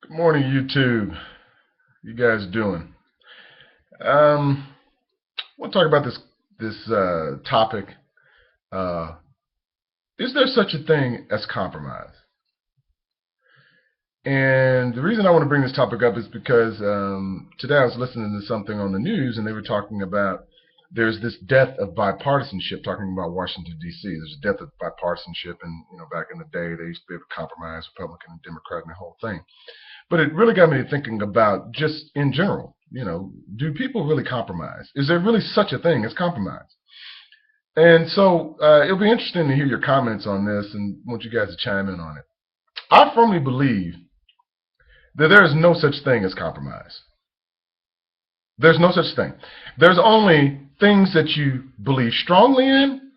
Good morning, YouTube. You guys doing? I want to talk about this topic. Uh, is there such a thing as compromise? And the reason I want to bring this topic up is because today I was listening to something on the news, and they were talking about there's this death of bipartisanship, talking about Washington D.C. There's a death of bipartisanship, and back in the day they used to be able to compromise, Republican and Democrat, and the whole thing. But it really got me thinking about just in general, do people really compromise? Is there really such a thing as compromise? And so it'll be interesting to hear your comments on this and want you guys to chime in on it. I firmly believe that there is no such thing as compromise. There's no such thing. There's only things that you believe strongly in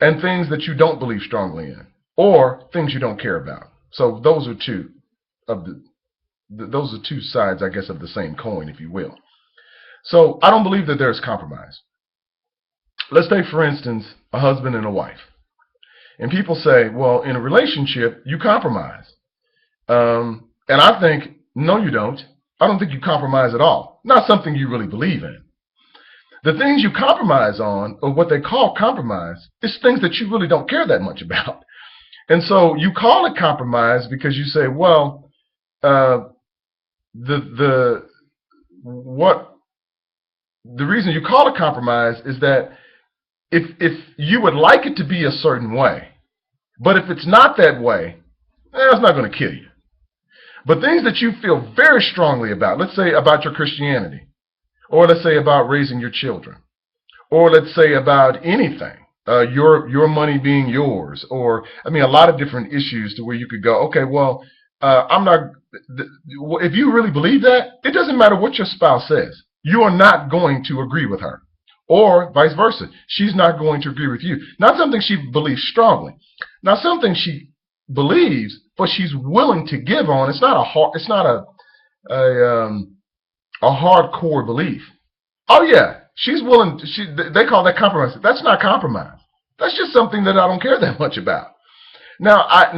and things that you don't believe strongly in, or things you don't care about. So those are two of those are two sides, I guess, of the same coin, if you will. So I don't believe that there's compromise. Let's take, for instance, a husband and a wife. And people say, well, in a relationship, you compromise. And I think, no, you don't. I don't think you compromise at all. Not something you really believe in. The things you compromise on, or what they call compromise, is things that you really don't care that much about. And so you call it compromise because you say, well, the reason you call it compromise is that if you would like it to be a certain way, but if it's not that way, it's not going to kill you. But things that you feel very strongly about, let's say about your Christianity, or let's say about raising your children, or let's say about anything, your money being yours, or a lot of different issues to where you could go, okay, well, I'm not. If you really believe that, it doesn't matter what your spouse says. You are not going to agree with her, or vice versa. She's not going to agree with you. Not something she believes strongly. Not something she believes, but she's willing to give on. It's not a hardcore belief. Oh yeah, she's willing. They call that compromise. That's not compromise. That's just something that I don't care that much about. Now I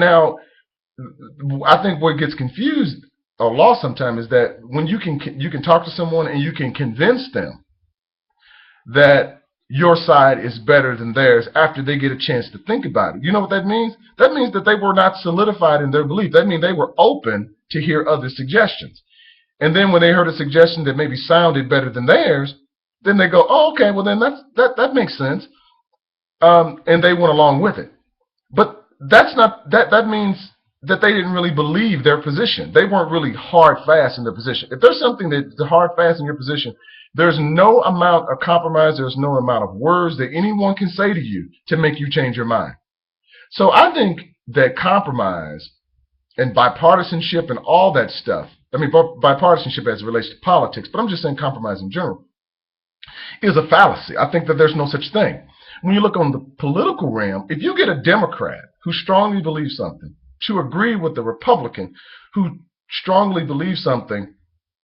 think what gets confused or lost sometimes is that when you can talk to someone and you can convince them that your side is better than theirs after they get a chance to think about it. You know what that means? That means that they were not solidified in their belief. That means they were open to hear other suggestions. And then when they heard a suggestion that maybe sounded better than theirs, then they go, oh, okay, well then that makes sense. And they went along with it. But that means that they didn't really believe their position. They weren't really hard fast in their position. If there's something that's hard fast in your position, there's no amount of compromise, there's no amount of words that anyone can say to you to make you change your mind. So I think that compromise and bipartisanship and all that stuff, bipartisanship as it relates to politics, but I'm just saying compromise in general, is a fallacy. I think that there's no such thing. When you look on the political realm, if you get a Democrat who strongly believes something to agree with the Republican who strongly believes something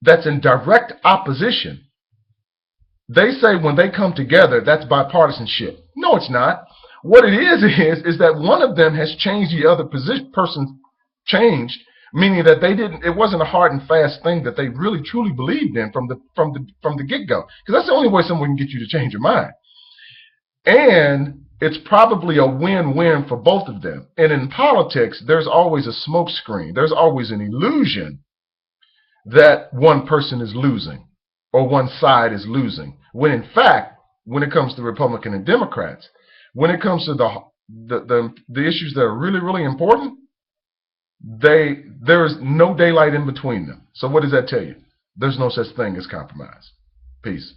that's in direct opposition, they say when they come together, that's bipartisanship. No, it's not. What it is that one of them has changed the other person changed, meaning that it wasn't a hard and fast thing that they really truly believed in from the get-go. Because that's the only way someone can get you to change your mind. And it's probably a win-win for both of them. And in politics, there's always a smoke screen. There's always an illusion that one person is losing or one side is losing. When in fact, when it comes to Republican and Democrats, when it comes to the issues that are really, really important, there is no daylight in between them. So what does that tell you? There's no such thing as compromise. Peace.